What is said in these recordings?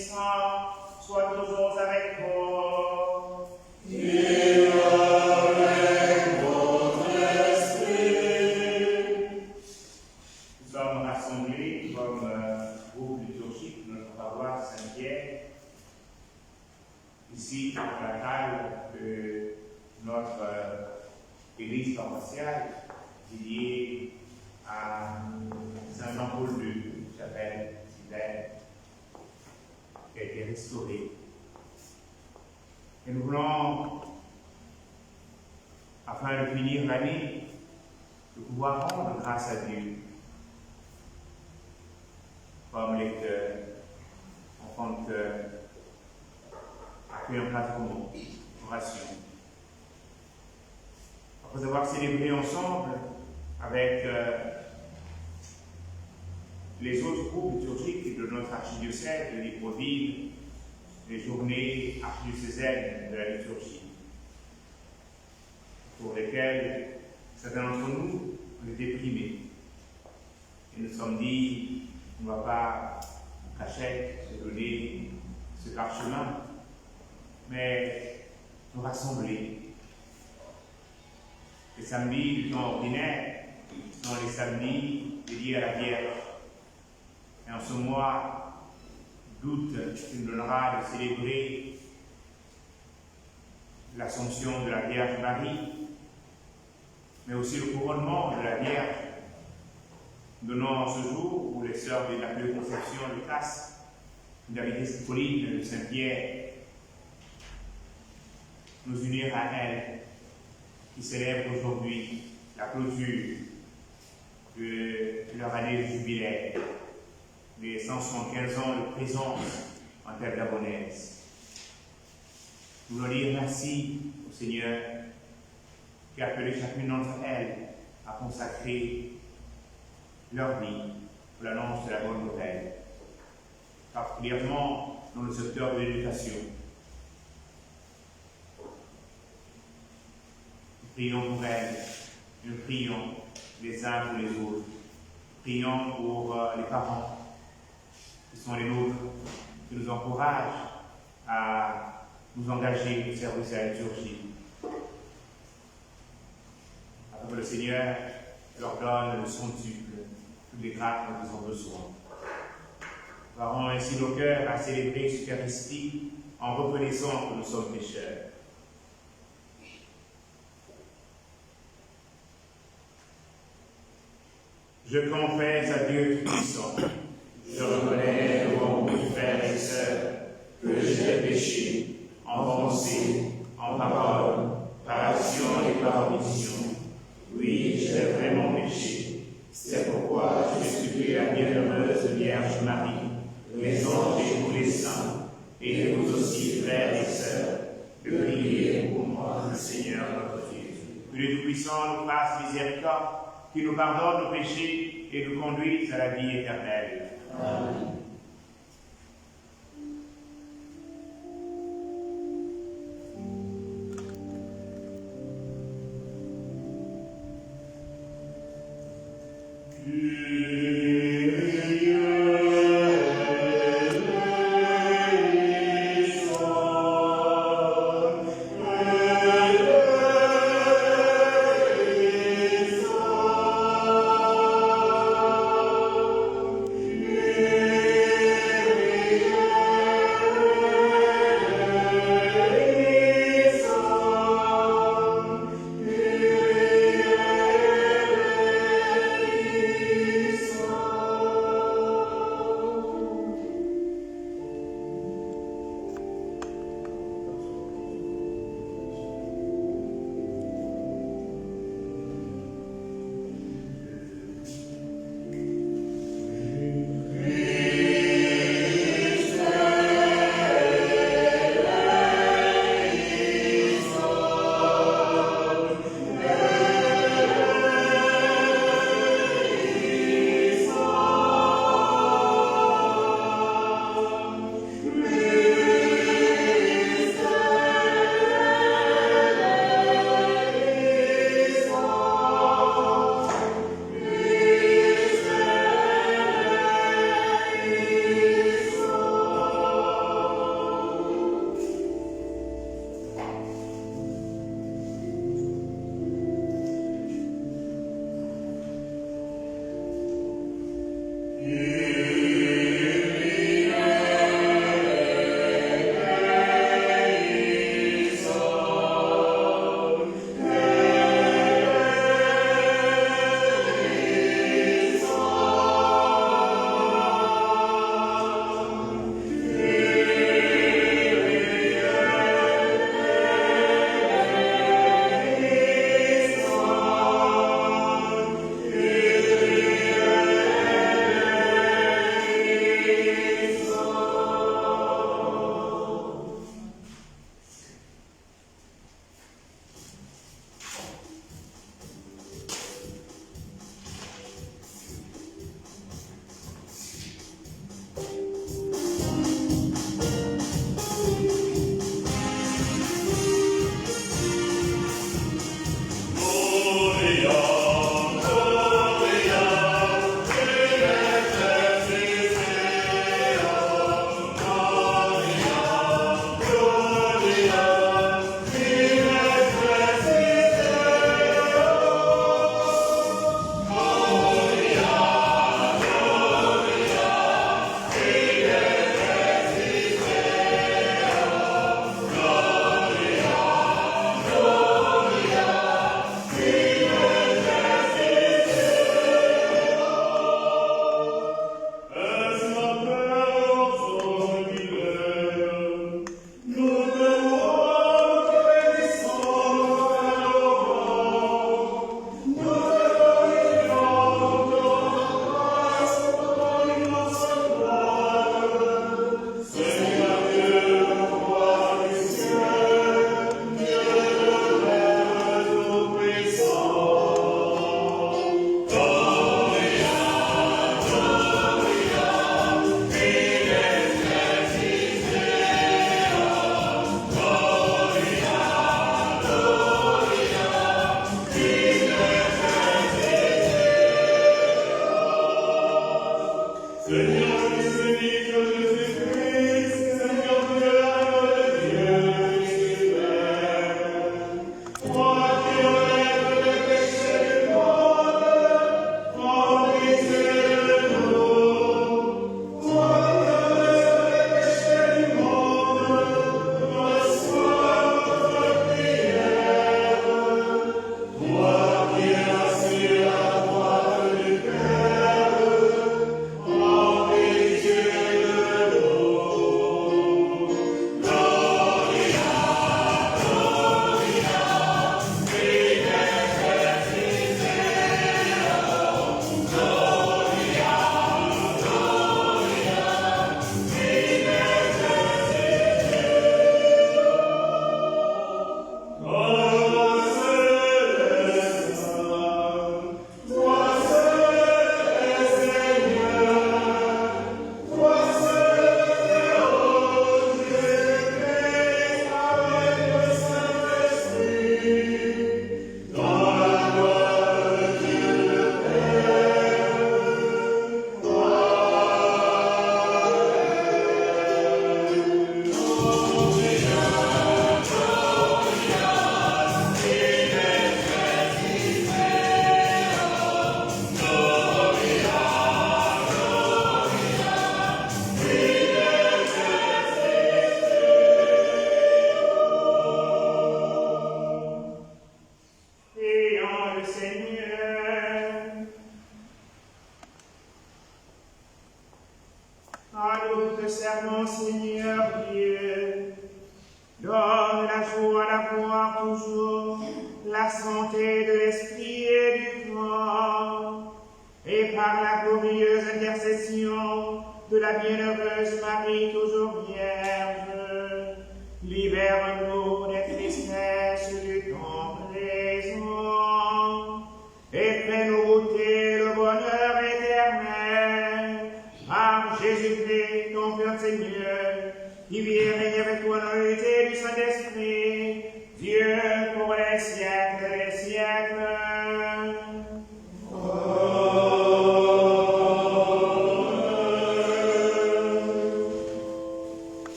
Saint soit toujours avec vous. Et avec votre esprit. Nous sommes rassemblés comme groupe liturgique de notre paroisse Saint-Pierre, ici dans la salle de notre église paroissiale dédiée à Saint Jean-Paul II, chapelle Sylvain, qui a été restaurée. Et nous voulons, afin de finir l'année, de pouvoir rendre grâce à Dieu, comme lecteur, enfant de cœur, accueillant pratiquement, oration. Après avoir célébré ensemble avec les autres groupes liturgiques de notre archidiocèse de Libreville, les journées archidiocésaines de la liturgie, pour lesquelles certains d'entre nous ont été primés. Et nous sommes dit, on ne va pas en cachette se donner ce parchemin, mais nous rassembler. Les samedis du temps ordinaire sont les samedis dédiés à la Vierge. Et en ce mois d'août, qui nous donnera de célébrer l'Assomption de la Vierge Marie, mais aussi le couronnement de la Vierge, donnant ce jour où les sœurs de l'Immaculée Conception de Casse, de la Vitesse Pauline de Saint-Pierre, nous unir à elle, qui célèbre aujourd'hui la clôture de leur année de jubilé, les 175 ans de présence en terre gabonaise. Nous voulons dire merci au Seigneur qui a appelé chacune d'entre elles à consacrer leur vie pour l'annonce de la bonne nouvelle, particulièrement dans le secteur de l'éducation. Nous prions pour elles, nous prions les uns pour les autres, prions pour les parents qui sont les nôtres, qui nous encouragent à nous engager au service de la liturgie. Afin que le Seigneur leur donne le centuple, toutes les grâces dont ils ont besoin. Parons ainsi nos cœurs à célébrer l'Eucharistie en reconnaissant que nous sommes pécheurs. Je confesse à Dieu Tout-Puissant, je reconnais devant vous, frères et sœurs, que j'ai péché en pensée, en parole, par action et par omission. Oui, j'ai vraiment péché. C'est pourquoi je supplie la bienheureuse Vierge Marie, les anges et tous les saints, et vous aussi, frères et sœurs, de prier pour moi, le Seigneur notre Dieu. Que le Tout-Puissant nous fasse miséricorde, qui nous pardonne nos péchés et nous conduise à la vie éternelle. Amen. Yeah.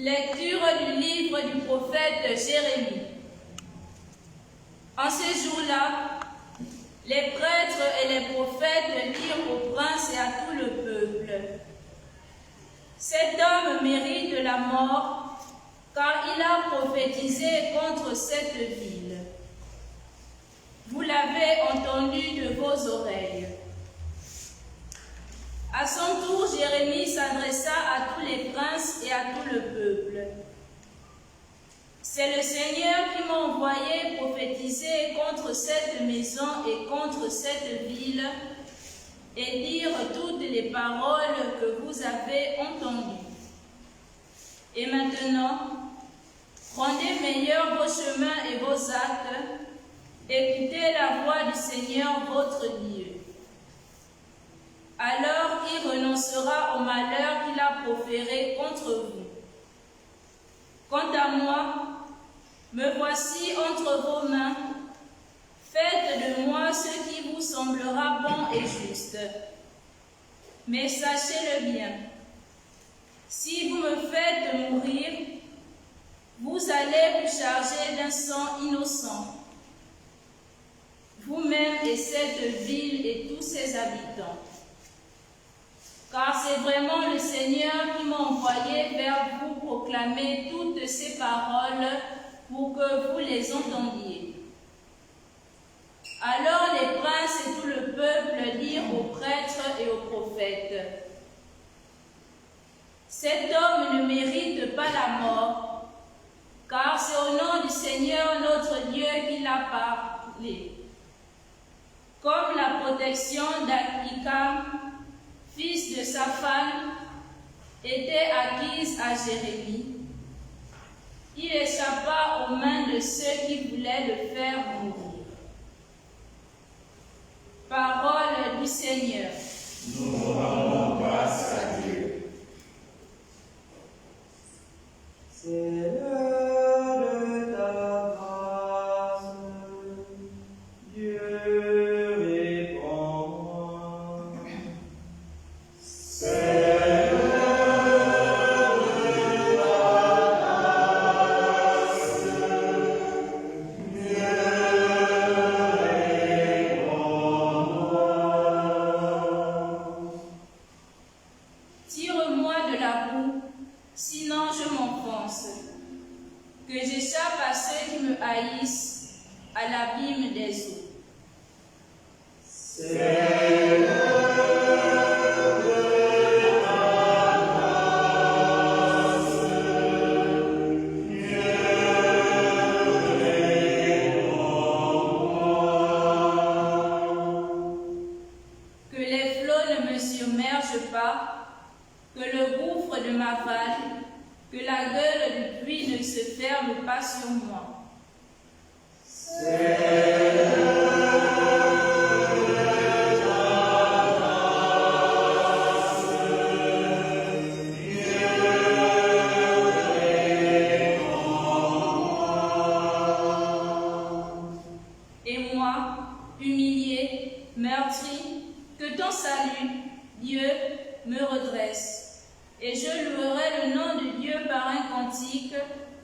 Lecture du livre du prophète Jérémie. En ces jours-là, les prêtres et les prophètes dirent au prince et à tout le peuple: Cet homme mérite la mort, car il a prophétisé contre cette ville. Vous l'avez entendu de vos oreilles. À son tour, Jérémie s'adressa à tous les princes et à tout le peuple. C'est le Seigneur qui m'a envoyé prophétiser contre cette maison et contre cette ville et dire toutes les paroles que vous avez entendues. Et maintenant, rendez meilleurs vos chemins et vos actes, écoutez la voix du Seigneur votre Dieu. Alors il renoncera au malheur qu'il a proféré contre vous. Quant à moi, me voici entre vos mains. Faites de moi ce qui vous semblera bon et juste. Mais sachez-le bien, si vous me faites mourir, vous allez vous charger d'un sang innocent, vous-même et cette ville et tous ses habitants. Car c'est vraiment le Seigneur qui m'a envoyé vers vous proclamer toutes ces paroles pour que vous les entendiez. Alors les princes et tout le peuple dirent aux prêtres et aux prophètes: Cet homme ne mérite pas la mort, car c'est au nom du Seigneur notre Dieu qu'il a parlé. Comme la protection d'Akikam, fils de Saphan, était acquise à Jérémie, il échappa aux mains de ceux qui voulaient le faire mourir. Parole du Seigneur. Nous rendons grâce à Dieu. C'est l'heure de ta grâce, Dieu répond. C'est l'heure de ta grâce, Dieu répond. Tire-moi de la boue, sinon je m'enfonce, que j'échappe à ceux qui me haïssent, à l'abîme des eaux. C'est l'heure de ta grâce, Dieu répond. Que les flots ne me submergent pas, que le gouffre ne m'avale, que la gueule du puits ne se ferme pas sur moi. C'est l'heure de ta patrie, que ton salut, Dieu, me redresse. Et je louerai le nom de Dieu par un cantique,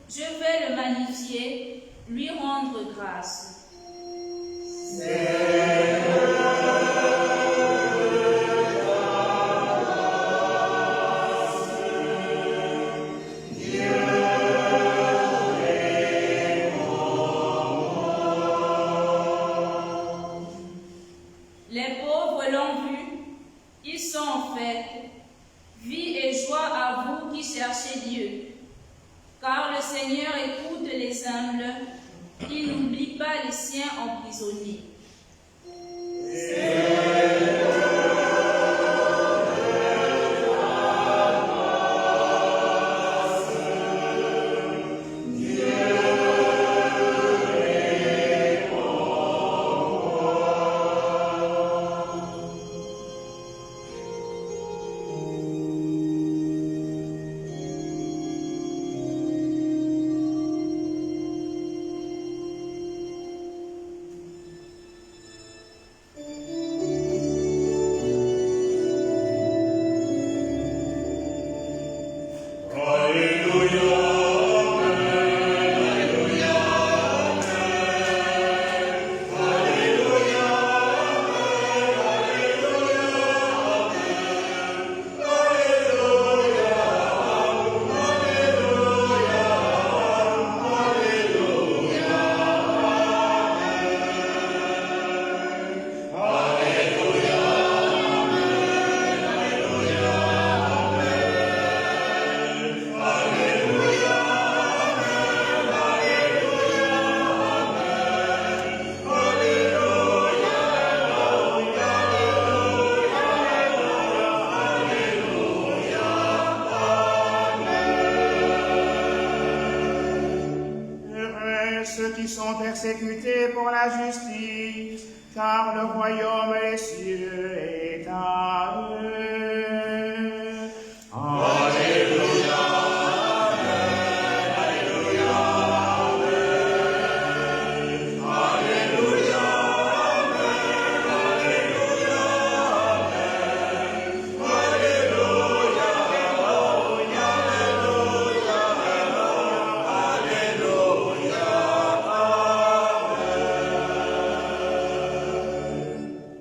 je vais le magnifier, lui rendre grâce. Les pauvres l'ont vu, ils sont en fête. Vie et joie à vous qui cherchez Dieu. Car le Seigneur écoute les humbles, il n'oublie pas les siens emprisonnés. Persécutés pour la justice, car le royaume des cieux est à eux. Alléluia, Amen, Alléluia, Amen, Alléluia, Amen, Alléluia, Amen, Alléluia,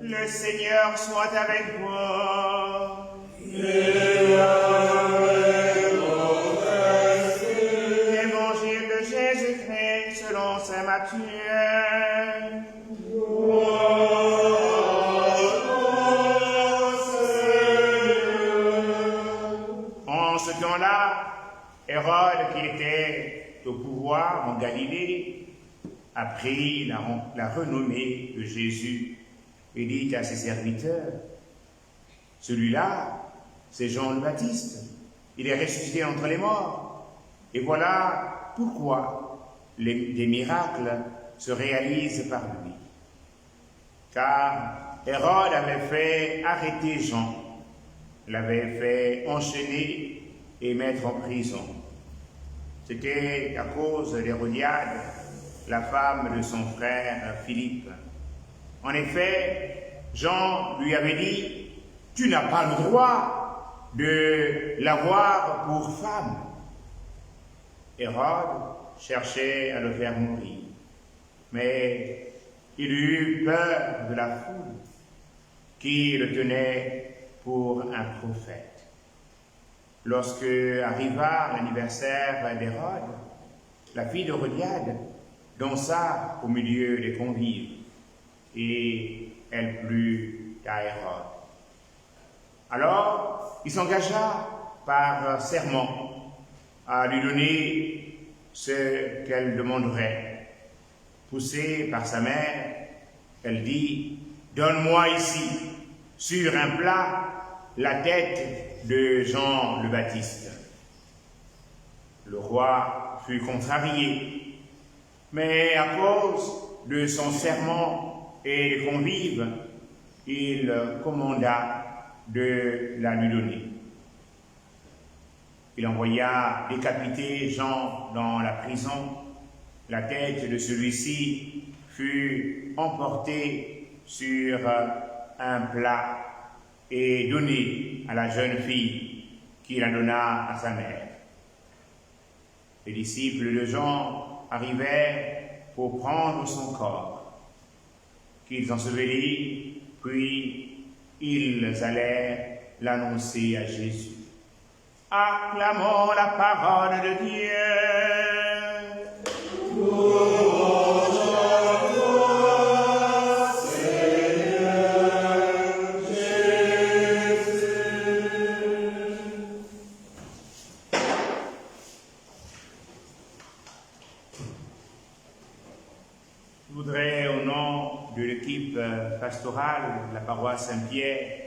Le Seigneur soit avec moi. Et avec votre esprit. Évangile de Jésus-Christ selon saint Matthieu. En ce temps-là, Hérode, qui était au pouvoir en Galilée, a pris la renommée de Jésus et dit à ses serviteurs, celui-là, c'est Jean le Baptiste, il est ressuscité entre les morts. Et voilà pourquoi des miracles se réalisent par lui. Car Hérode avait fait arrêter Jean, l'avait fait enchaîner et mettre en prison. C'était à cause d'Hérodiade, la femme de son frère Philippe. En effet, Jean lui avait dit, « Tu n'as pas le droit de l'avoir pour femme. » Hérode cherchait à le faire mourir, mais il eut peur de la foule qui le tenait pour un prophète. Lorsque arriva l'anniversaire d'Hérode, la fille d'Hérodiade dansa au milieu des convives, et elle plut à Hérode. Alors, il s'engagea par serment à lui donner ce qu'elle demanderait. Poussée par sa mère, elle dit, « Donne-moi ici, sur un plat, la tête de Jean le Baptiste. » Le roi fut contrarié, mais à cause de son serment et des convives, il commanda de la lui donner. Il envoya décapiter Jean dans la prison. La tête de celui-ci fut emportée sur un plat et donné à la jeune fille qui la donna à sa mère. Les disciples de Jean arrivèrent pour prendre son corps, qu'ils ensevelirent, puis ils allèrent l'annoncer à Jésus. Acclamons la parole de Dieu. Je voudrais, au nom de l'équipe pastorale de la paroisse Saint-Pierre,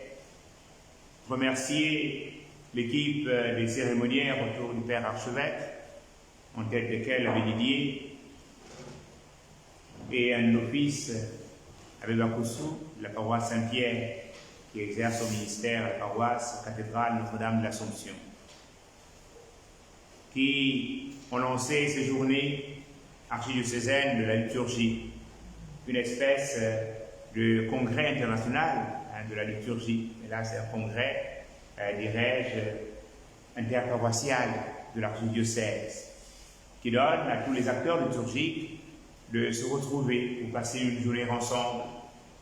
remercier l'équipe des cérémoniaires autour du Père Archevêque, en tête desquels avait Didier, et un office avec Bakoussou, de la paroisse Saint-Pierre, qui exerce au ministère à la paroisse cathédrale Notre-Dame de l'Assomption, qui ont lancé ces journées archidiocésaines de la liturgie, une espèce de congrès international de la liturgie. Et là, c'est un congrès, dirais-je, interparoissial de l'archidiocèse, qui donne à tous les acteurs liturgiques de se retrouver pour passer une journée ensemble,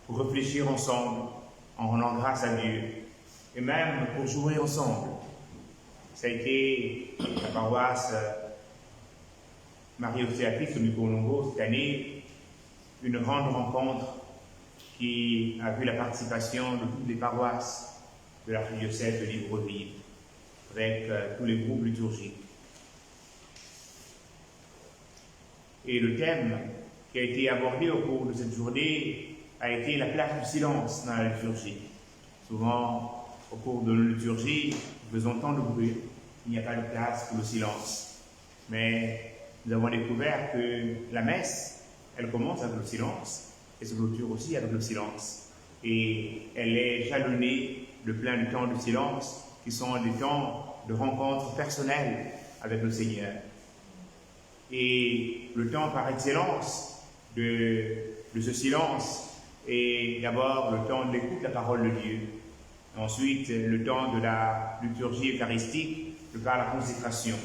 pour réfléchir ensemble, en rendant grâce à Dieu, et même pour jouer ensemble. Ça a été la paroisse Marie-Auxiliatrice au Micro-Longo cette année, une grande rencontre qui a vu la participation de toutes les paroisses de l'archidiocèse de Libreville, avec tous les groupes liturgiques. Et le thème qui a été abordé au cours de cette journée a été la place du silence dans la liturgie. Souvent, au cours de la liturgie, nous faisons tant de bruit, il n'y a pas de place pour le silence. Mais nous avons découvert que la messe, elle commence avec le silence, et se clôture aussi avec le silence. Et elle est jalonnée de plein de temps de silence, qui sont des temps de rencontre personnelle avec le Seigneur. Et le temps par excellence de ce silence est d'abord le temps de l'écoute de la parole de Dieu. Ensuite, le temps de la liturgie eucharistique, par la consécration.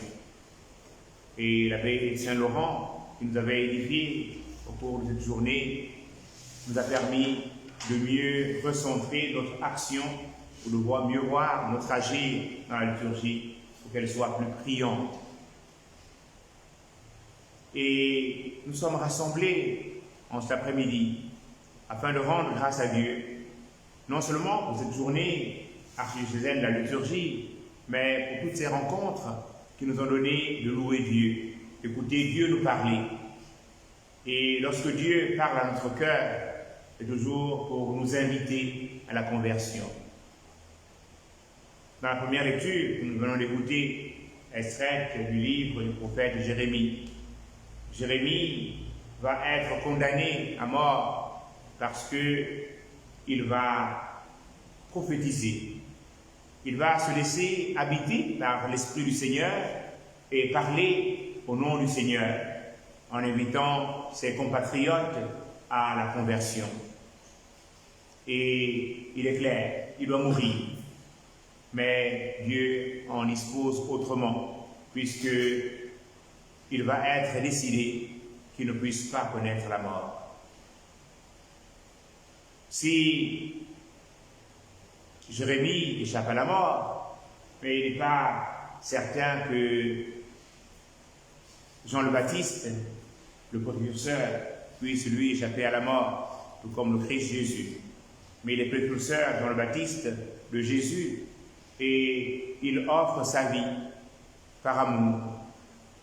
Et l'abbé Saint-Laurent, qui nous avait édifié au cours de cette journée, nous a permis de mieux recentrer notre action, ou de mieux voir notre agir dans la liturgie, pour qu'elle soit plus priante. Et nous sommes rassemblés en cet après-midi afin de rendre grâce à Dieu, non seulement pour cette journée archidiocésaine de la liturgie, mais pour toutes ces rencontres qui nous ont donné de louer Dieu, d'écouter Dieu nous parler. Et lorsque Dieu parle à notre cœur, c'est toujours pour nous inviter à la conversion. Dans la première lecture que nous venons d'écouter, extraite du livre du prophète Jérémie, Jérémie va être condamné à mort parce qu'il va prophétiser. Il va se laisser habiter par l'Esprit du Seigneur et parler au nom du Seigneur, en invitant ses compatriotes à la conversion. Et il est clair, il doit mourir. Mais Dieu en dispose autrement, puisqu'il va être décidé qu'il ne puisse pas connaître la mort. Si Jérémie échappe à la mort, mais il n'est pas certain que Jean le Baptiste, le précurseur, puisse lui échapper à la mort, tout comme le Christ Jésus. Mais il est précurseur, Jean le Baptiste, de Jésus, et il offre sa vie par amour,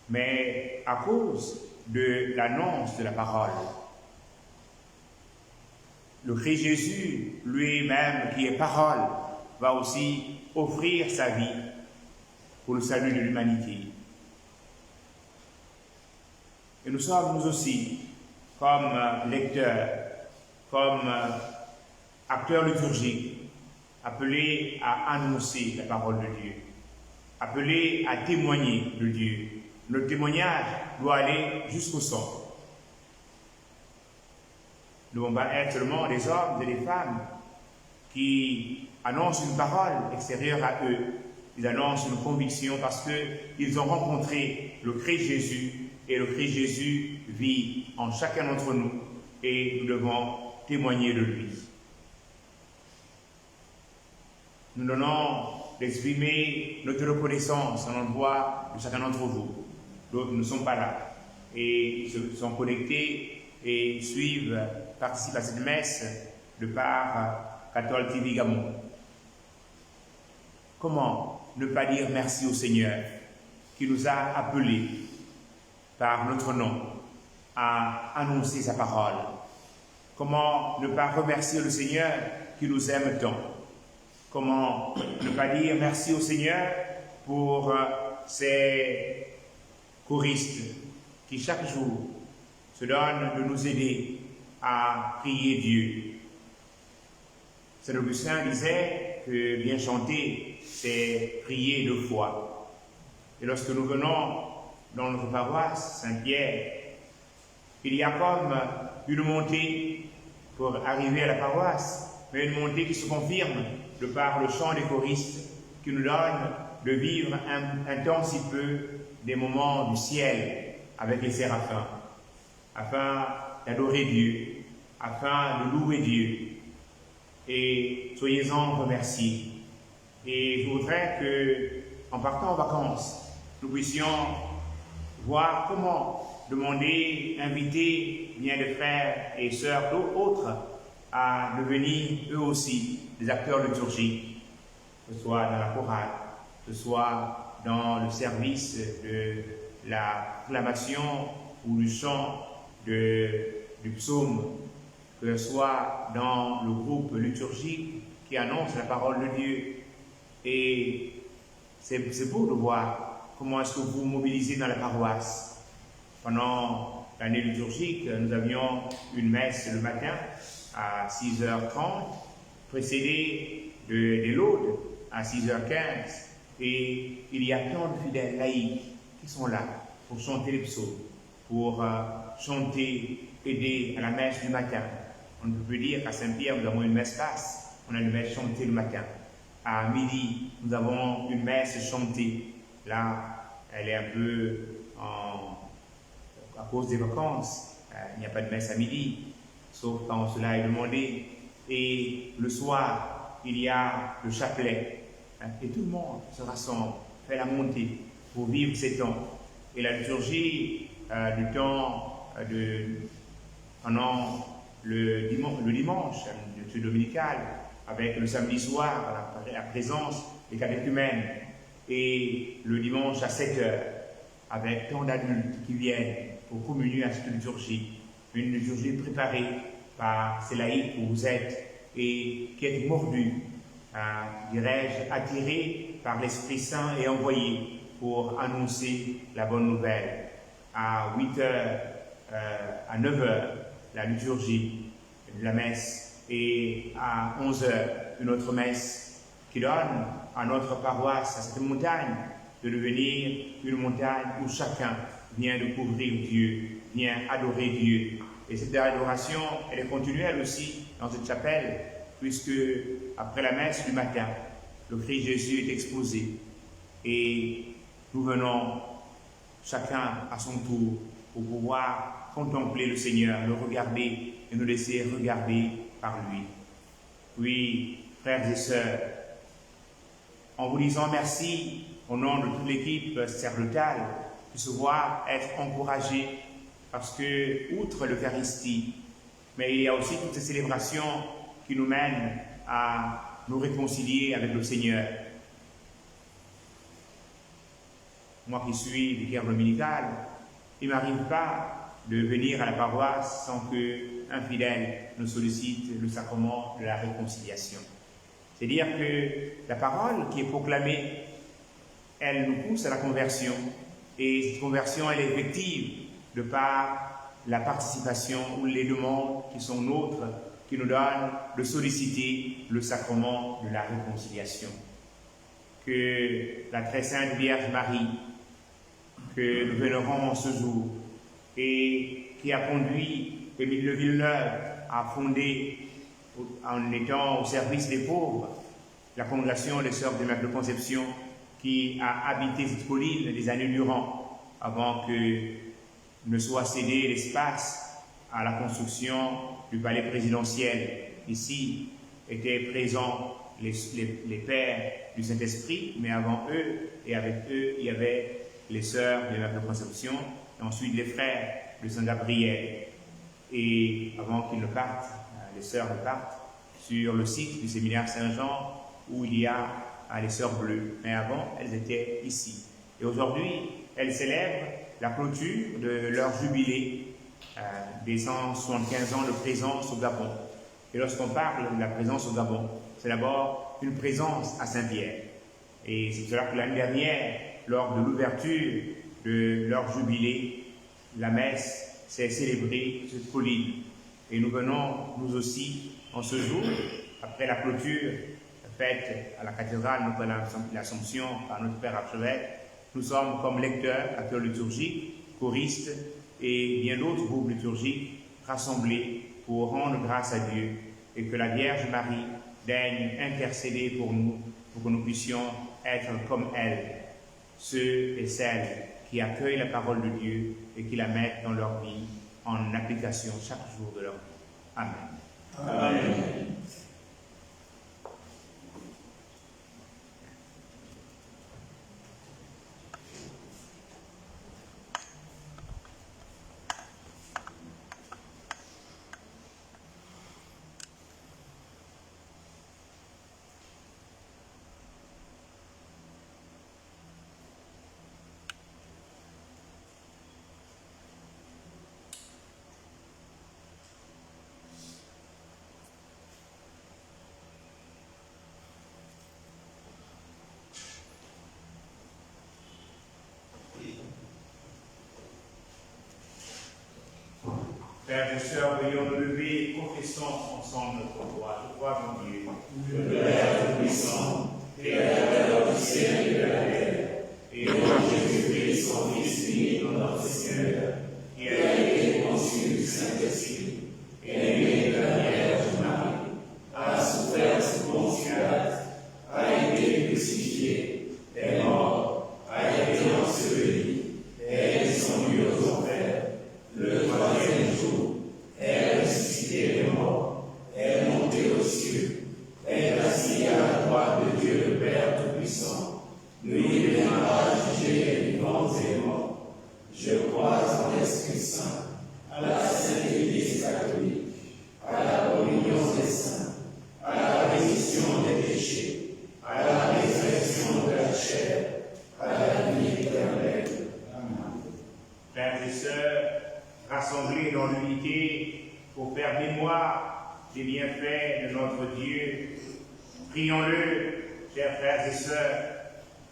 mais à cause de l'annonce de la parole. Le Christ Jésus, lui-même, qui est parole, va aussi offrir sa vie pour le salut de l'humanité. Et nous sommes, nous aussi, comme lecteurs, comme acteurs liturgiques, appelés à annoncer la parole de Dieu, appelés à témoigner de Dieu. Notre témoignage doit aller jusqu'au sang. Nous ne devons pas être seulement des hommes et des femmes qui annoncent une parole extérieure à eux. Ils annoncent une conviction parce qu'ils ont rencontré le Christ Jésus et le Christ Jésus vit en chacun d'entre nous et nous devons témoigner de lui. Nous donnons d'exprimer notre reconnaissance en l'endroit de chacun d'entre vous. D'autres ne sont pas là et se sont connectés et suivent, participent à cette messe de par Catholic TV Gabon. Comment ne pas dire merci au Seigneur qui nous a appelés par notre nom à annoncer sa parole? Comment ne pas remercier le Seigneur qui nous aime tant? Comment ne pas dire merci au Seigneur pour ces choristes qui chaque jour se donnent de nous aider à prier Dieu? Saint Augustin disait que bien chanter, c'est prier de foi. Et lorsque nous venons dans notre paroisse Saint-Pierre, il y a comme une montée pour arriver à la paroisse, mais une montée qui se confirme de par le chant des choristes qui nous donne de vivre un temps si peu des moments du ciel avec les séraphins, afin d'adorer Dieu, afin de louer Dieu. Et soyez-en remerciés. Et je voudrais que, en partant en vacances, nous puissions voir comment demander, inviter bien des frères et sœurs autres à devenir eux aussi des acteurs liturgiques, que ce soit dans la chorale, que ce soit dans le service de la proclamation ou du chant du psaume, que ce soit dans le groupe liturgique qui annonce la parole de Dieu. Et c'est beau de voir comment est-ce que vous mobilisez dans la paroisse. Pendant l'année liturgique, nous avions une messe le matin à 6h30, précédée des laudes à 6h15. Et il y a tant de fidèles laïcs qui sont là pour chanter les psaumes, pour chanter, aider à la messe du matin. On peut dire qu'à Saint-Pierre, nous avons une messe basse, on a une messe chantée le matin. À midi, nous avons une messe chantée. Là, elle est un peu à cause des vacances. Il n'y a pas de messe à midi, sauf quand cela est demandé. Et le soir, il y a le chapelet. Et tout le monde se rassemble, fait la montée pour vivre ces temps. Et la liturgie du temps pendant le dimanche dominical, avec le samedi soir, la présence des catéchumènes, et le dimanche à 7h, avec tant d'adultes qui viennent pour communier à cette liturgie, une liturgie préparée par ces laïcs où vous êtes, et qui est mordue, dirais-je, attirée par l'Esprit Saint et envoyée pour annoncer la bonne nouvelle. À 8h, à 9h, la liturgie, la messe, et à 11h, une autre messe qui donne à notre paroisse, à cette montagne, de devenir une montagne où chacun vient découvrir Dieu, vient adorer Dieu. Et cette adoration, elle est continuelle aussi dans cette chapelle, puisque après la messe du matin, le Christ Jésus est exposé et nous venons chacun à son tour pour pouvoir contempler le Seigneur, le regarder et nous laisser regarder par lui. Oui, frères et sœurs, en vous disant merci au nom de toute l'équipe sacerdotale, de se voir être encouragé parce que, outre l'Eucharistie, mais il y a aussi toutes ces célébrations qui nous mènent à nous réconcilier avec le Seigneur. Moi qui suis vicaire dominical, il ne m'arrive pas de venir à la paroisse sans qu'un fidèle nous sollicite le sacrement de la réconciliation. C'est-à-dire que la parole qui est proclamée, elle nous pousse à la conversion. Et cette conversion, elle est effective de par la participation ou les demandes qui sont nôtres, qui nous donnent de solliciter le sacrement de la réconciliation. Que la très sainte Vierge Marie, que nous vénérons en ce jour, et qui a conduit Émile de Villeneuve à fonder en étant au service des pauvres, la congrégation des Sœurs de l'Immaculée Conception qui a habité cette colline des années durant, avant que ne soit cédé l'espace à la construction du palais présidentiel. Ici étaient présents les pères du Saint-Esprit, mais avant eux, et avec eux, il y avait les Sœurs de l'Immaculée Conception, et ensuite les frères de Saint-Gabriel. Et avant qu'ils ne partent, les Sœurs ne partent sur le site du séminaire Saint-Jean, où il y a les Sœurs Bleues. Mais avant, elles étaient ici. Et aujourd'hui, elles célèbrent la clôture de leur jubilé des 175 ans de présence au Gabon. Et lorsqu'on parle de la présence au Gabon, c'est d'abord une présence à Saint-Pierre. Et c'est cela que l'année dernière, lors de l'ouverture de leur jubilé, la messe s'est célébrée sur cette colline. Et nous venons, nous aussi, en ce jour, après la clôture faite à la cathédrale Notre-Dame de l'Assomption par notre Père archevêque, nous sommes comme lecteurs, acteurs liturgiques, choristes et bien d'autres groupes liturgiques rassemblés pour rendre grâce à Dieu et que la Vierge Marie daigne intercéder pour nous, pour que nous puissions être comme elle, ceux et celles qui accueillent la parole de Dieu et qui la mettent dans leur vie en application chaque jour de leur vie. Amen. Amen. Frères et sœurs, veuillons nous lever et confessons ensemble notre foi. Je crois en Dieu, Le Père Tout-Puissant, Créateur du ciel et de la terre, et en Jésus-Christ, son Fils unique, notre Seigneur, qui a été conçu du Saint-Esprit, est né de la Vierge Marie, a souffert sous Ponce Pilate, a été crucifié, est mort, a été enseveli, est descendu aux enfers, le troisième jour, est ressuscité des morts, est monté aux cieux, est assis à la droite de Dieu le Père Tout-Puissant, lui viendra juger les vivants et les morts. Je crois en l'Esprit Saint, à la Sainte Église catholique, à la communion des saints, à la rémission des péchés, à la résurrection de la chair, à la vie éternelle. Amen. frères et sœurs, rassemblés dans l'unité pour faire mémoire des bienfaits de notre Dieu, prions-le, chers frères et sœurs,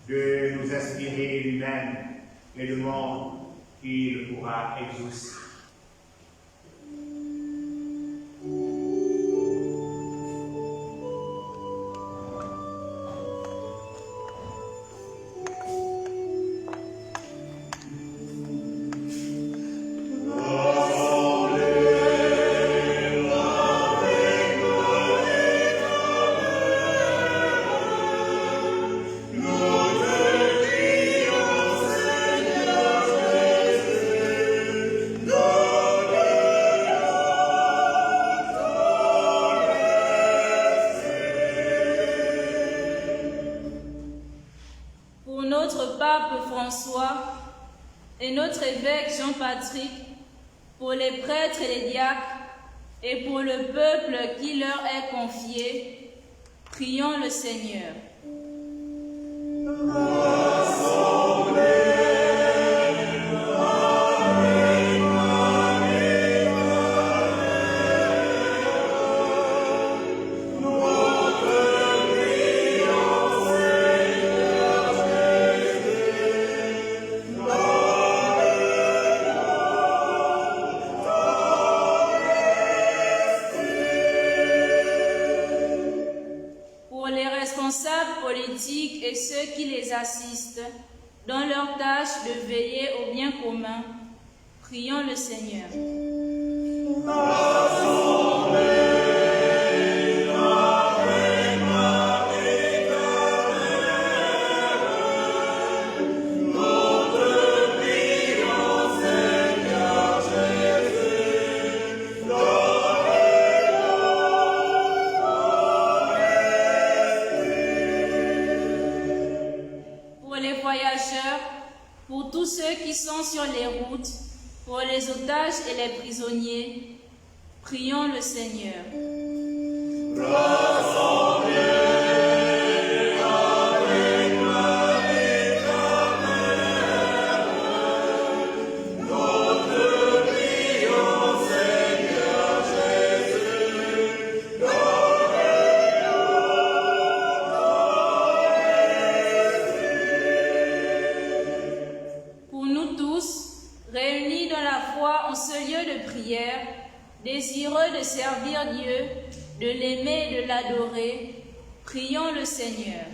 de nous inspirer lui-même et le monde qu'il pourra exaucer. Pour notre pape François et notre évêque Jean-Patrick, pour les prêtres et les diacres, et pour le peuple qui leur est confié, prions le Seigneur. Pour les responsables politiques et ceux qui les assistent dans leur tâche de veiller au bien commun, prions le Seigneur. Assemblée. ceux qui sont sur les routes, pour les otages et les prisonniers, prions le Seigneur. Désireux de servir Dieu, de l'aimer et de l'adorer, prions le Seigneur.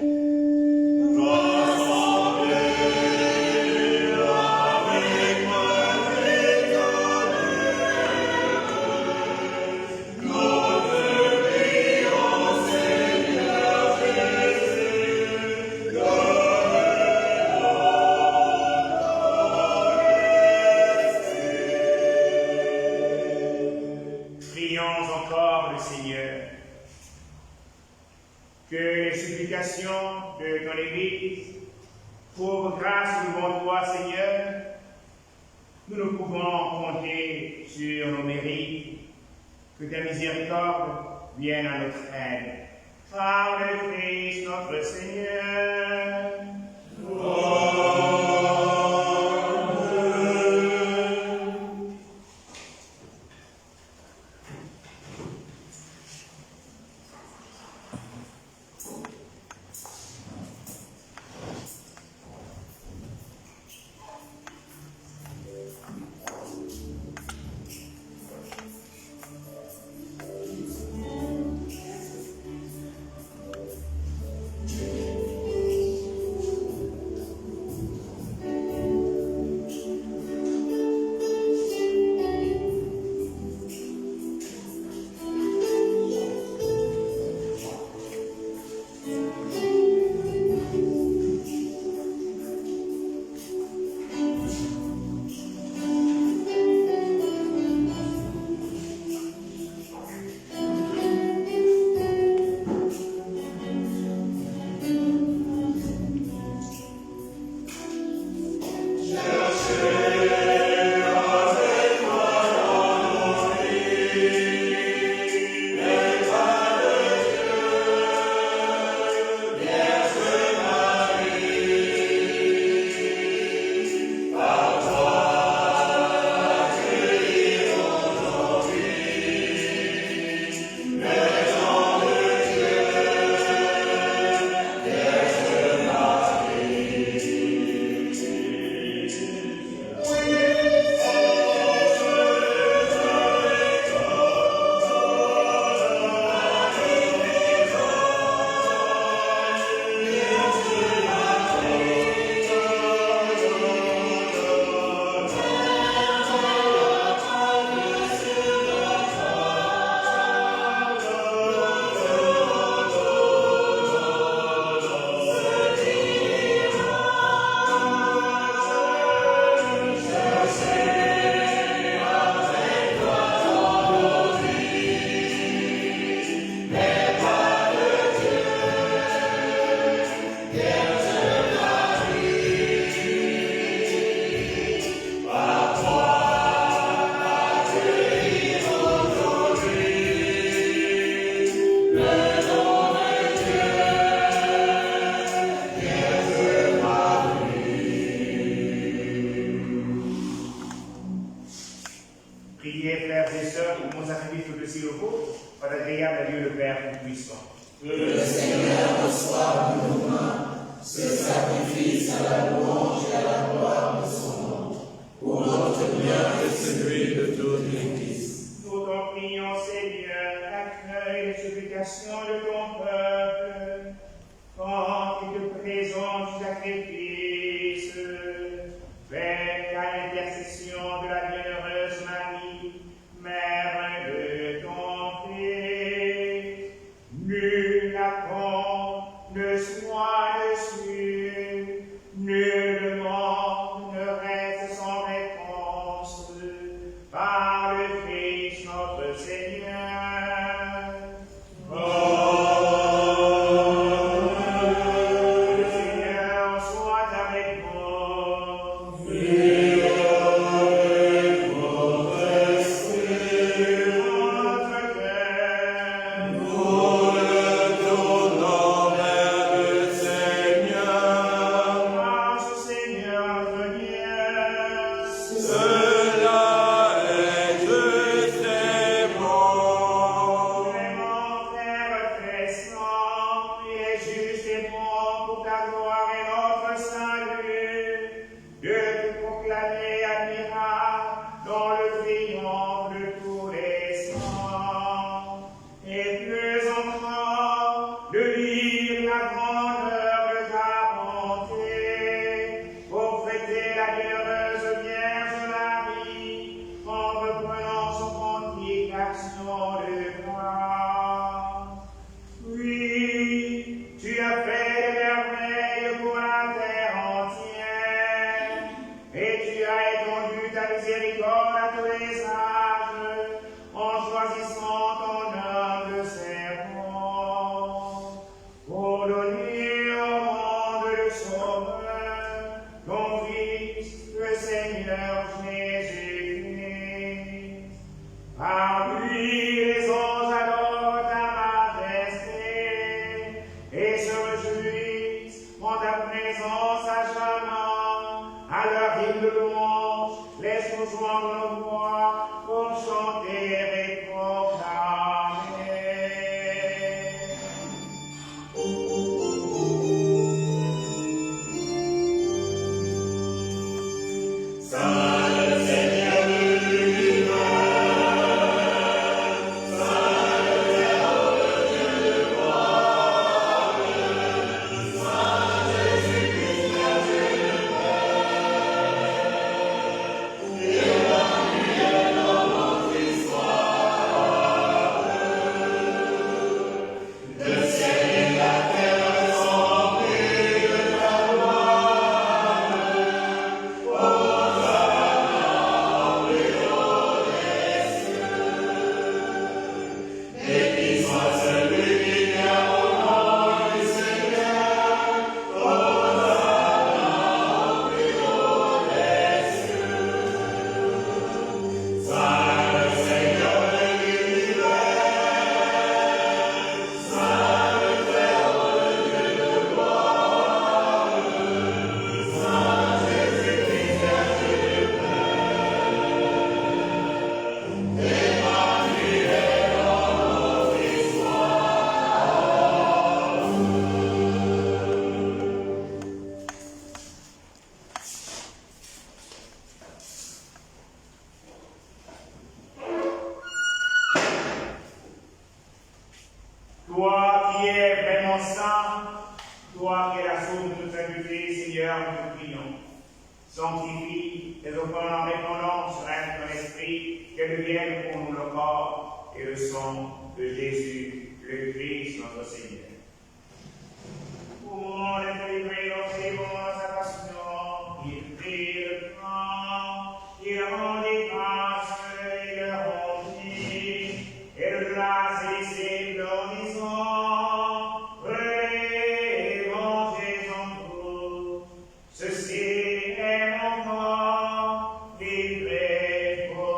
De ton Église, pour grâce devant toi, Seigneur, nous pouvons compter sur nos mérites, que ta miséricorde vienne à notre aide. Par le Christ notre Seigneur. Amen. l'action de grâce. Oui, tu as fait des merveilles pour la terre entière, et tu as étendu ta miséricorde à tous les âges, en choisissant ton humble servant, pour donner au monde le Sauveur, ton Fils, le Seigneur Jésus-Christ. Par lui, les anges adorent ta majesté et se réjouissent en ta présence à jamais. À leur hymne de louange, laisse-nous joindre nos voix pour chanter et proclamer. Toi qui es vraiment saint, toi qui es la source de toute sainteté, Seigneur, nous te prions. Sanctifie tes offrandes en répandant sur elle ton esprit, qu'elle devienne pour nous le corps et le sang de Jésus, le Christ, notre Seigneur. Pour les délivrer dans ses bons sa passion, il prit le pain, il rendit grâce, il le rompit, et le glace et ses en disant, prenez, mangez-en tous, ceci est mon corps, livré pour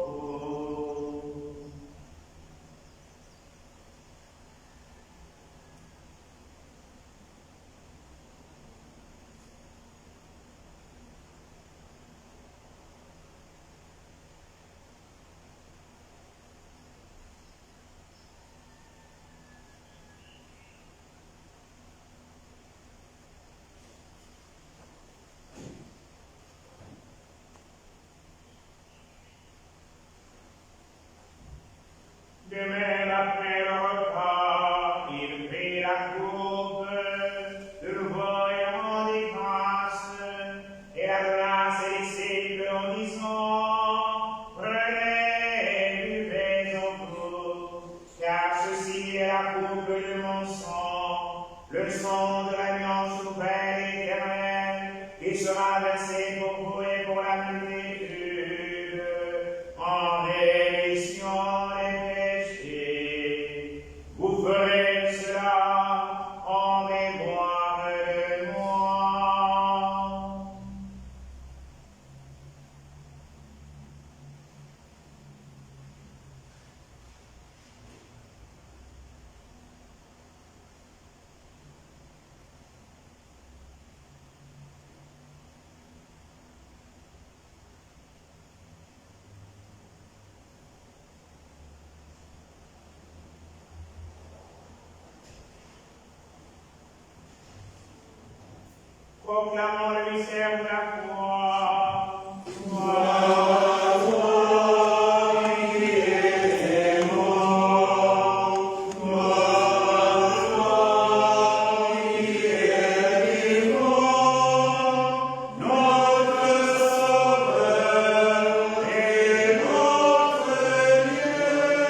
vous. De même, après le repas, il prit la coupe, de nouveau il rendit grâce, et la grâce et les disciples en disant, prenez, buvez-en tous, car ceci est la coupe de mon sang, le sang de l'alliance nouvelle et éternelle, qui sera versé pour vous et pour la multitude, en rémission des péchés. Vous ferez cela en mémoire de moi. Proclamons le mystère de la croix. Notre Sauveur et notre Dieu.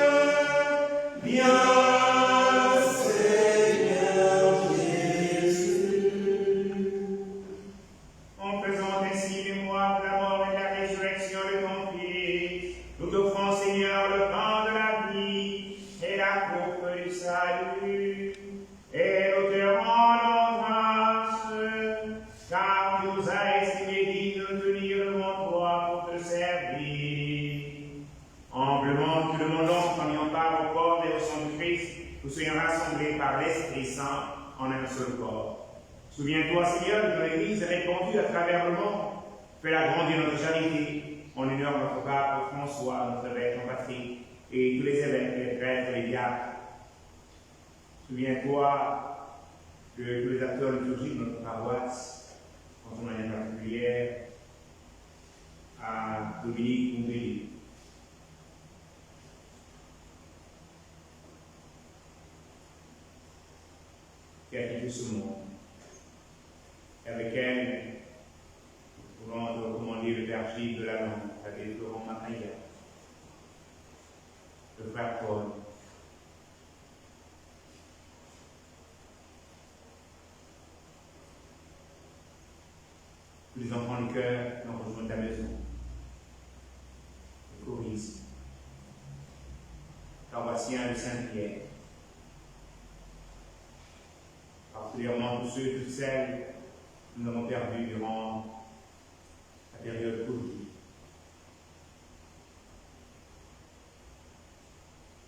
nous soyons rassemblés par l'Esprit Saint en un seul corps. Souviens-toi, Seigneur, que ton Église est répandue à travers le monde. Fais-la grandir notre charité. On honore notre pape François, notre évêque en patrie, et tous les évêques, les prêtres, les diacres. Souviens-toi que tous les acteurs liturgiques de notre paroisse, en son manière particulière, à Dominique Montpellier. Qui a quitté ce monde. Et avec elle, nous pouvons recommander le Père Gilles de la Langue, avec Laurent Macaïa, le frère Paul, tous les enfants du cœur qui ont rejoint ta maison, le chorisme, paroissiens de Saint-Pierre, particulièrement tous ceux et toutes celles que nous avons perdus durant la période Covid.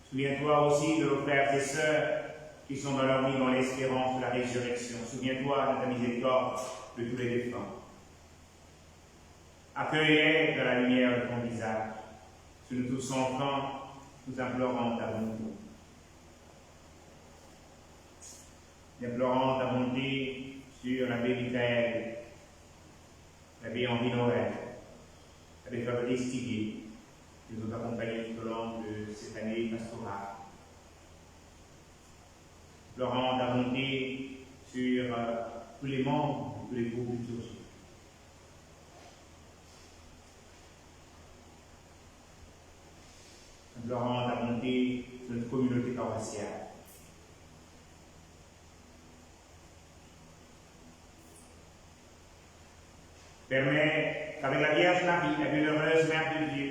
Souviens-toi aussi de nos frères et sœurs qui sont dans leur vie dans l'espérance de la résurrection. Souviens-toi de ta miséricorde de tous les défunts. Accueille-les dans la lumière de ton visage. Sur nous tous enfants, nous implorons ta bonté. Nous implorons ta bonté sur l'abbé Michael, l'abbé Henri Noël, l'abbé Fabrice Tiguier, qui nous ont accompagnés tout au long de cette année pastorale. Implorons ta bonté sur tous les membres de tous les groupes liturgiques. Implorons ta bonté sur notre communauté paroissiale. Permets qu'avec la Vierge Marie, la bienheureuse Mère de Dieu,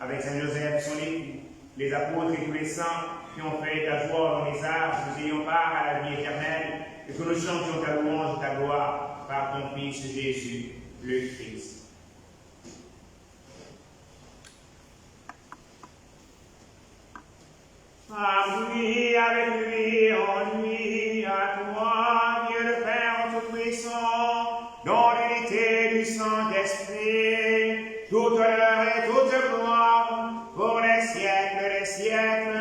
avec Saint Joseph, son époux, les apôtres et tous les saints qui ont fait ta joie dans les arts, nous ayons part à la vie éternelle, et que nous chantions ta louange et ta gloire par ton Fils Jésus, le Christ. À lui, avec lui, en lui, à toi, Dieu le Père Tout-Puissant, dans l'unité du Saint-Esprit, toute honneur et toute gloire, pour les siècles des siècles.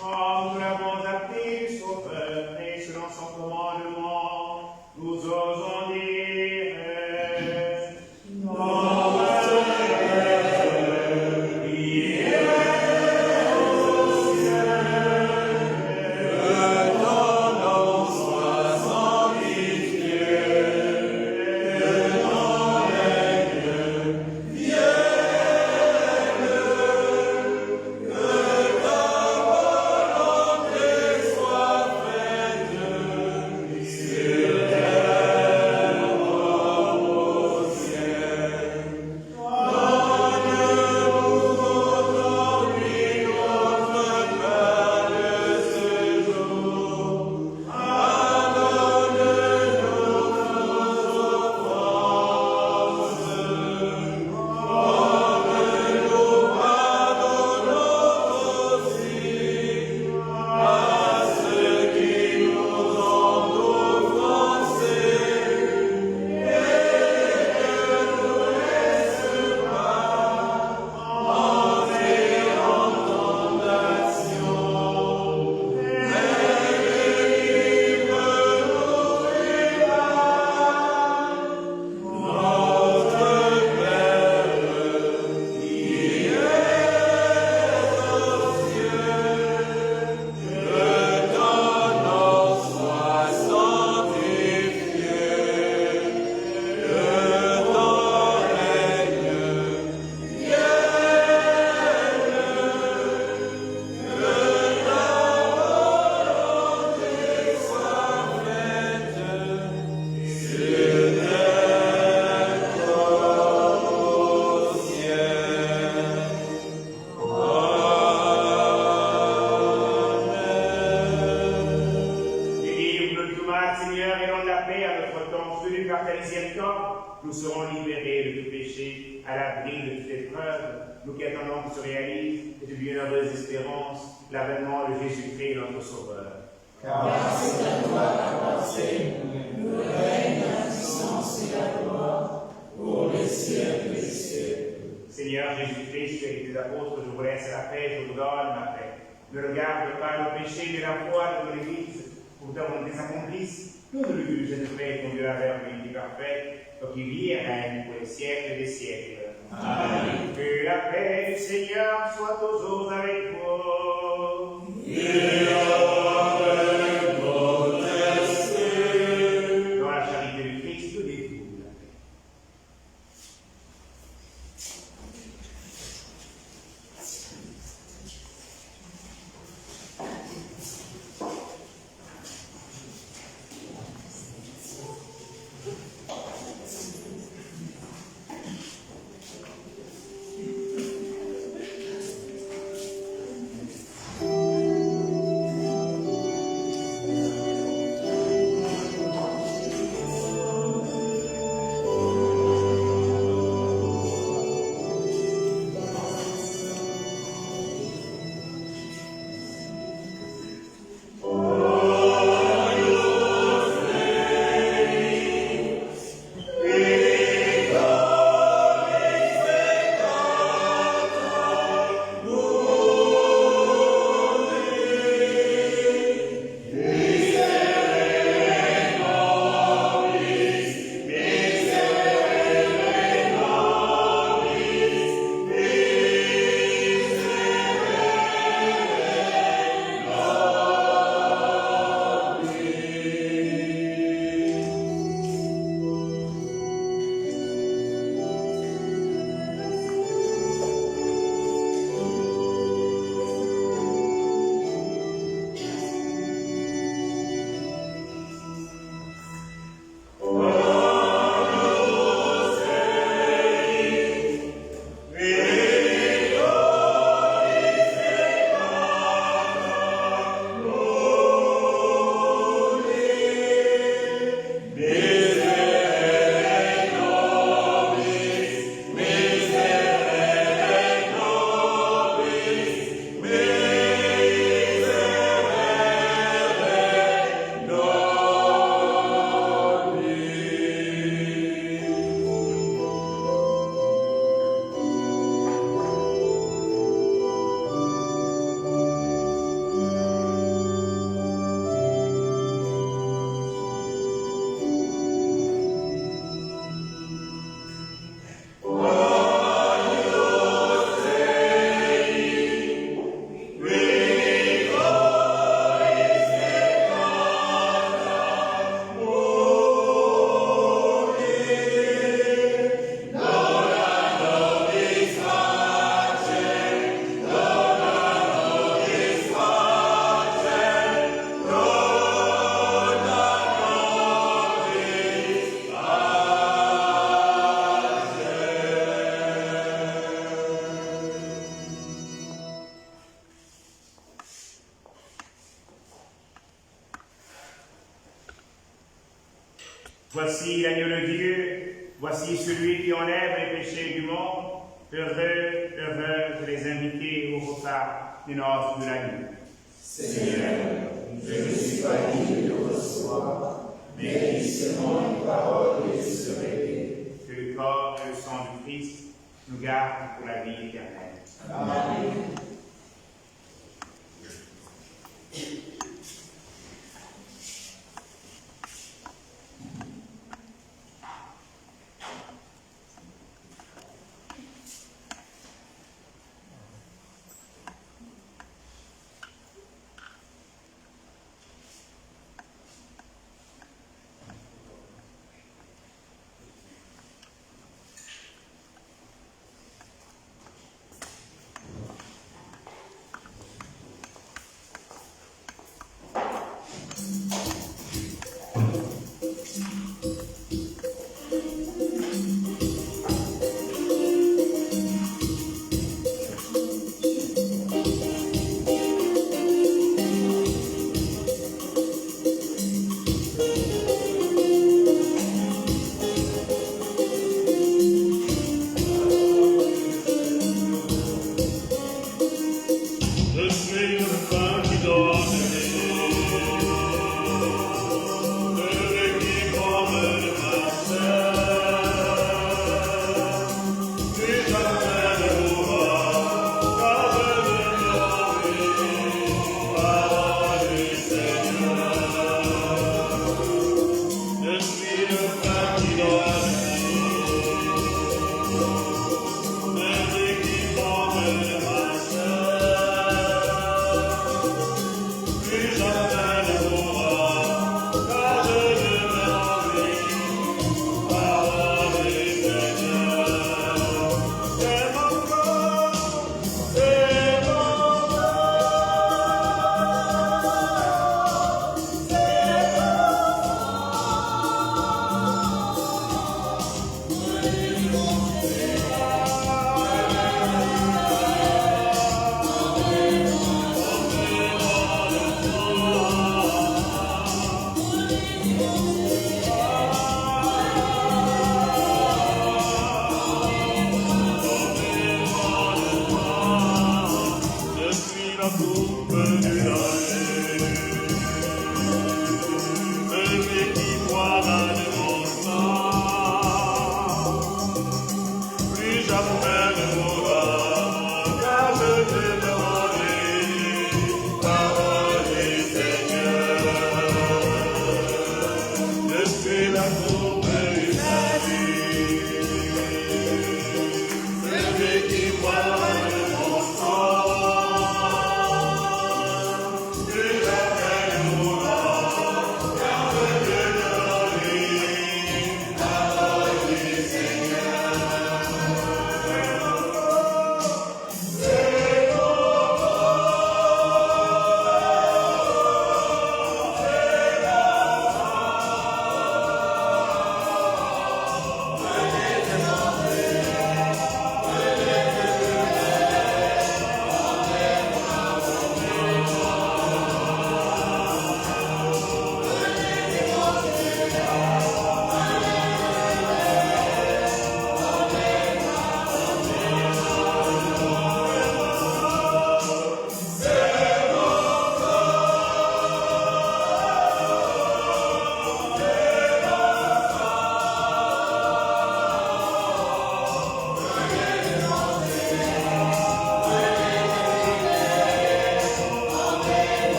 Comme nous l'avons appelé Sauveur, et selon paix à notre temps, ceux par ta miséricorde, nous serons libérés de tout péché, à l'abri de toute épreuve, nous qui attendons que se réalise, et de bienheureuse espérance, l'avènement de Jésus-Christ, notre Sauveur. Car c'est à toi qu'appartient le règne, la puissance et la gloire, pour les siècles des siècles. Seigneur Jésus-Christ, tu as dit des apôtres, je vous laisse la paix, je vous donne ma paix. Ne regarde pas nos péchés, mais la foi de l'Église, pour ta volonté s'accomplisse. Donne-lui cette paix, ton Dieu, vers l'unité parfaite, toi qui vis et règne pour les siècles des siècles. Amen. Que la paix du Seigneur soit toujours avec vous. Et avec votre esprit. Dans la charité du Christ, donnez-vous la paix. Voici l'agneau de Dieu, voici celui qui enlève les péchés du monde. Heureux, heureux de les inviter au repas des noces de la nuit. Seigneur, je ne suis pas digne de recevoir, mais dis seulement une parole et je serai guéri. Que le corps et le sang du Christ nous gardent pour la vie éternelle. Amen.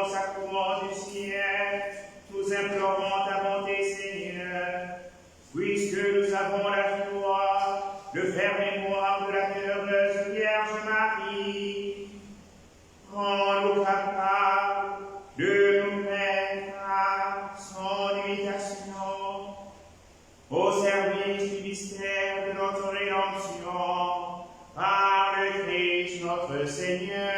au sacrement du ciel, nous implorons ta bonté, Seigneur, puisque nous avons la joie de faire mémoire de la bienheureuse Vierge Marie. Rends-nous capables de nous mettre à son imitation, au service du mystère de notre rédemption, par le Christ notre Seigneur.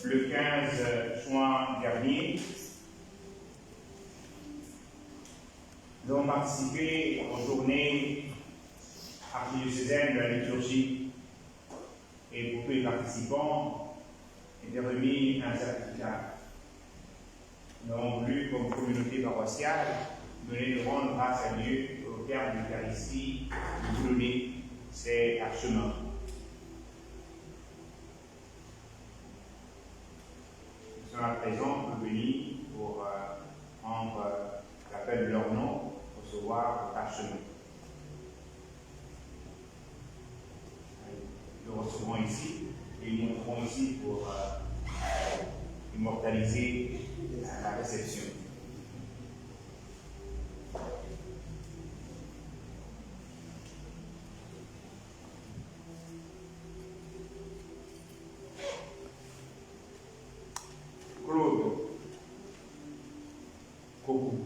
Le 15 juin dernier, nous avons participé aux journées archidiocésaines de la liturgie et pour tous les participants était remis un certificat. Nous avons voulu, comme communauté paroissiale, donner de rendre grâce à Dieu au terme de l'Eucharistie, nous donner ces parchemins. Nous sommes à présent venus pour prendre l'appel de leur nom, recevoir le parchemin. Nous le recevrons ici et nous montrerons ici pour immortaliser la réception. Claude Koku.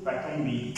Patombi.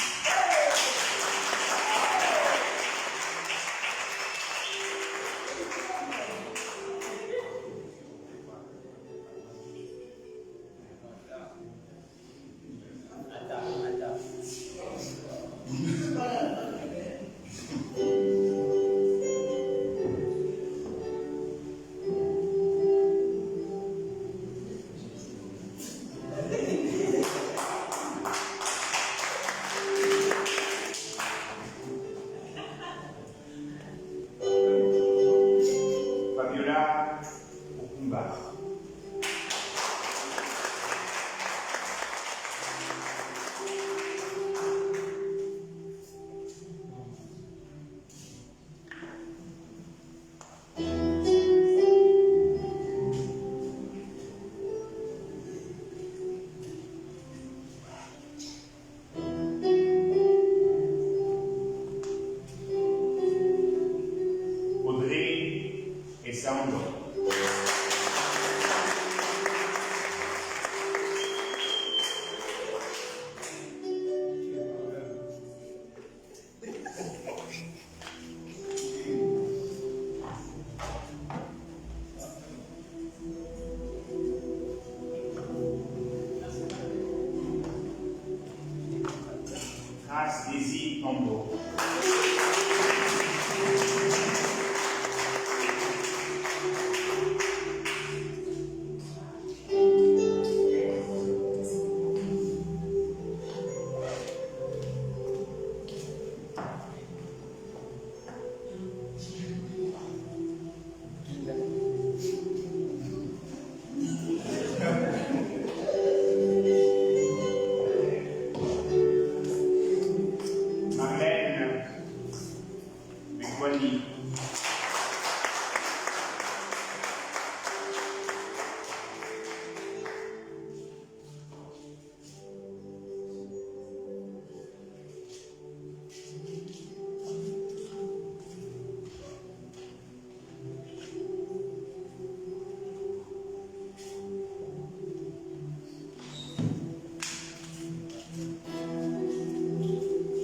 Grâce Désir Tombeau.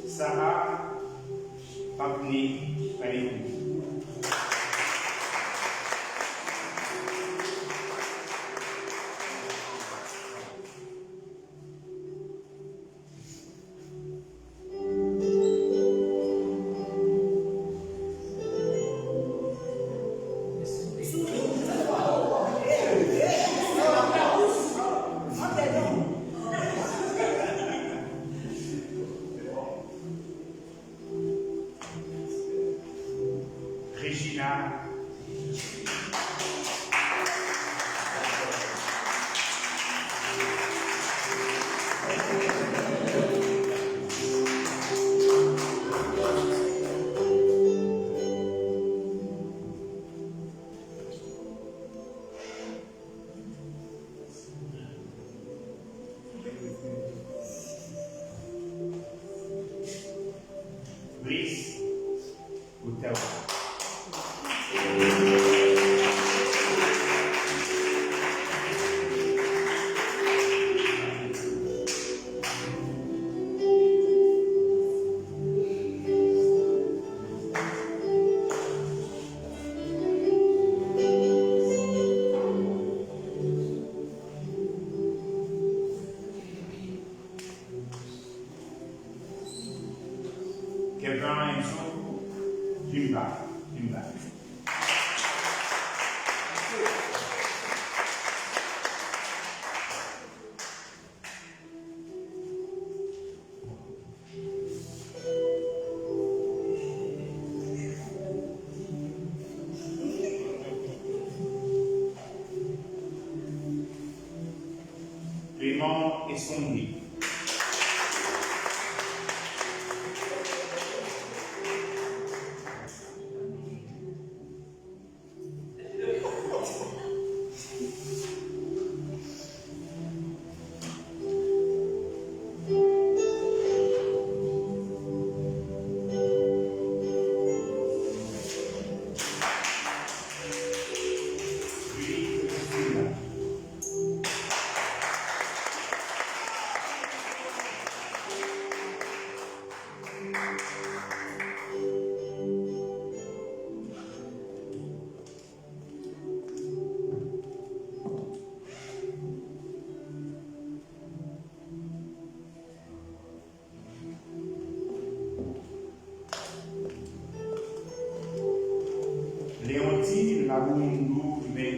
Sarah Papni Paléou. Regina Brice Goutel. Kevin Enzo Jimba. Clément Escondi. Léontine Laboundou Mé.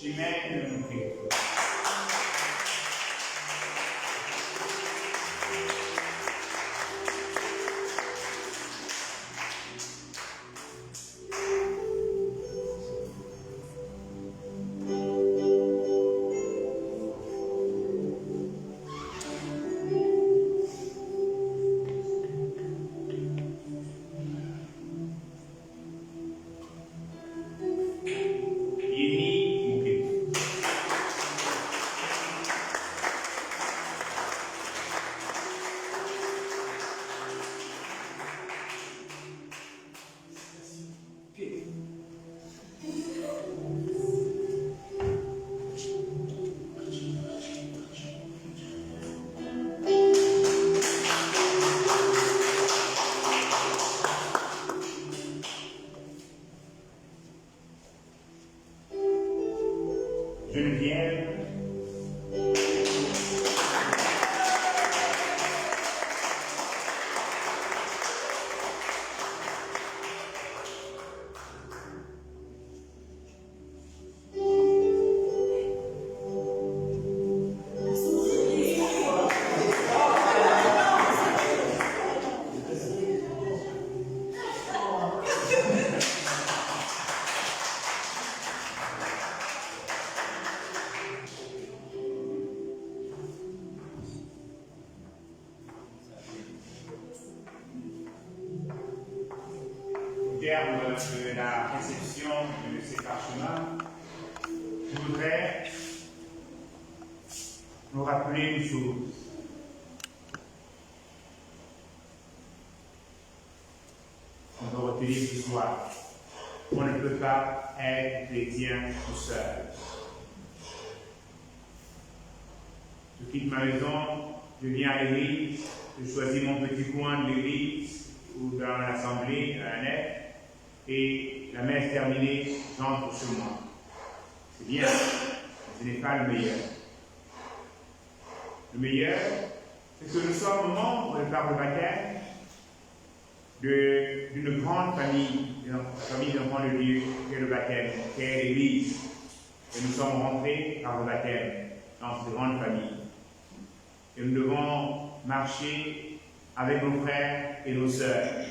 Chimène Mouké. Yéni Mouké. Geneviève, au terme de la réception de ces parchemins, je voudrais nous rappeler une chose. On doit retenir ce soir. On ne peut pas être chrétien tout seul. Je quitte ma maison, je viens à l'église, je choisis mon petit coin de l'église ou dans l'assemblée, à la nef, et la messe terminée, j'entre chez moi. C'est bien, mais ce n'est pas le meilleur. Le meilleur, c'est que nous sommes membres par le baptême d'une grande famille, d'une famille d'enfants de Dieu, qui est le baptême, qui est l'Église. Et nous sommes rentrés par le baptême dans cette grande famille. Et nous devons marcher avec nos frères et nos sœurs.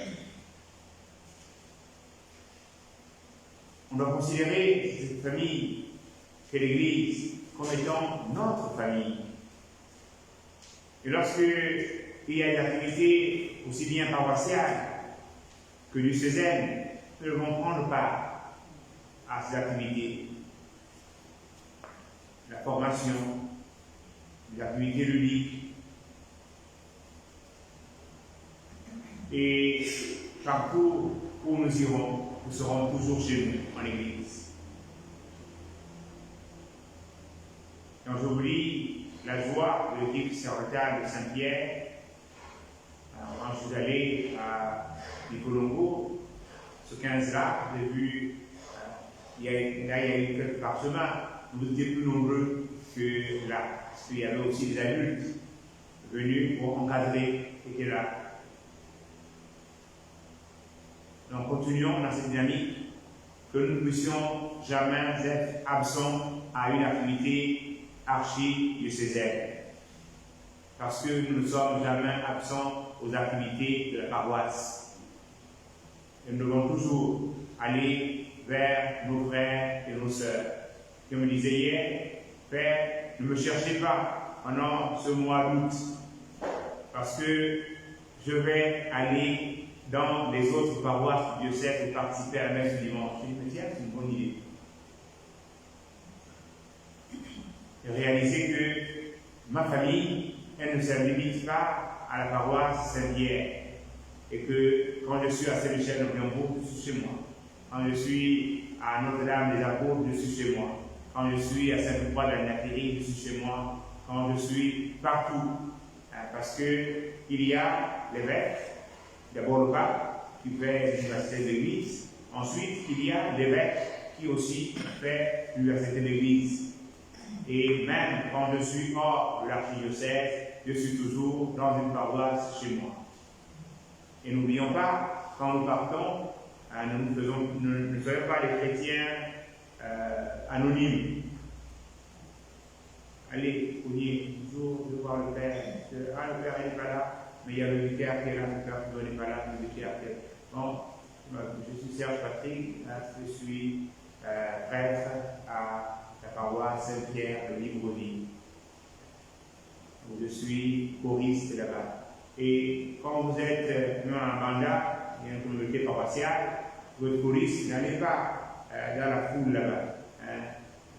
On doit considérer cette famille, qu'est l'Église, comme étant notre famille. Et lorsque il y a des activités aussi bien paroissiales que diocésaines, nous devons prendre part à ces activités. La formation, les activités ludiques. Et partout où nous irons, nous serons toujours chez nous, en Église. Quand j'oublie la joie de l'équipe sacerdotale de Saint-Pierre, quand je suis allé à Nicolongo, ce 15-là, j'ai vu, il y a eu quelques parchemins, nous étions plus nombreux que là, parce qu'il y avait aussi des adultes venus pour encadrer et qui étaient là. Donc, continuons dans cette dynamique, que nous ne puissions jamais être absents à une activité archi-diocésaine. Parce que nous ne sommes jamais absents aux activités de la paroisse. Et nous devons toujours aller vers nos frères et nos sœurs. Comme me disait hier, Père, ne me cherchez pas pendant ce mois d'août, parce que je vais aller dans les autres paroisses du diocèse pour participer à la messe du dimanche. Je me dis, c'est une bonne idée. Et réaliser que ma famille, elle ne se limite pas à la paroisse Saint-Pierre. Et que quand je suis à Saint-Michel de Bienbourg, je suis chez moi. Quand je suis à Notre-Dame des Apôtres, je suis chez moi. Quand je suis à Sainte-Croix de la Natérie, je suis chez moi. Quand je suis partout. Parce qu'il y a l'évêque, d'abord le pape, qui fait l'université de l'Église. Ensuite, il y a l'évêque qui aussi fait l'université de l'Église. Et même quand je suis hors de l'archidiocèse, je suis toujours dans une paroisse chez moi. Et n'oublions pas, quand nous partons, nous ne soyons pas des chrétiens anonymes. Allez, vous dites toujours de voir le Père. Le Père n'est pas là, mais il y a le vicaire qui est là, le Père n'est pas là, le vicaire qui est là. Bon, je suis Serge Patrick, je suis prêtre à la paroisse Saint-Pierre de Libreville, où je suis choriste là-bas. Et quand vous êtes dans un mandat, il y a une communauté paroissiale, votre choriste, n'allez pas dans la foule là-bas.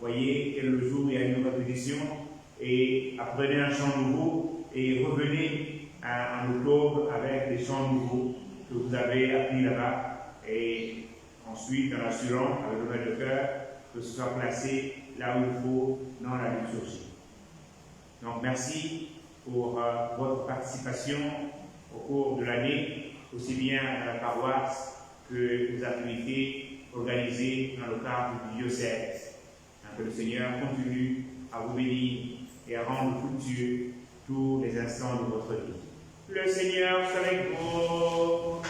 Voyez que le jour il y a une répétition et apprenez un chant nouveau et revenez en octobre avec des chants nouveaux que vous avez appris là-bas et ensuite en assurant avec le maître de cœur que ce soit placé là où il faut dans la liturgie. Donc merci pour votre participation au cours de l'année, aussi bien à la paroisse que aux activités organisées dans le cadre du diocèse. Que le Seigneur continue à vous bénir et à rendre fructueux tous les instants de votre vie. Le Seigneur soit avec vous.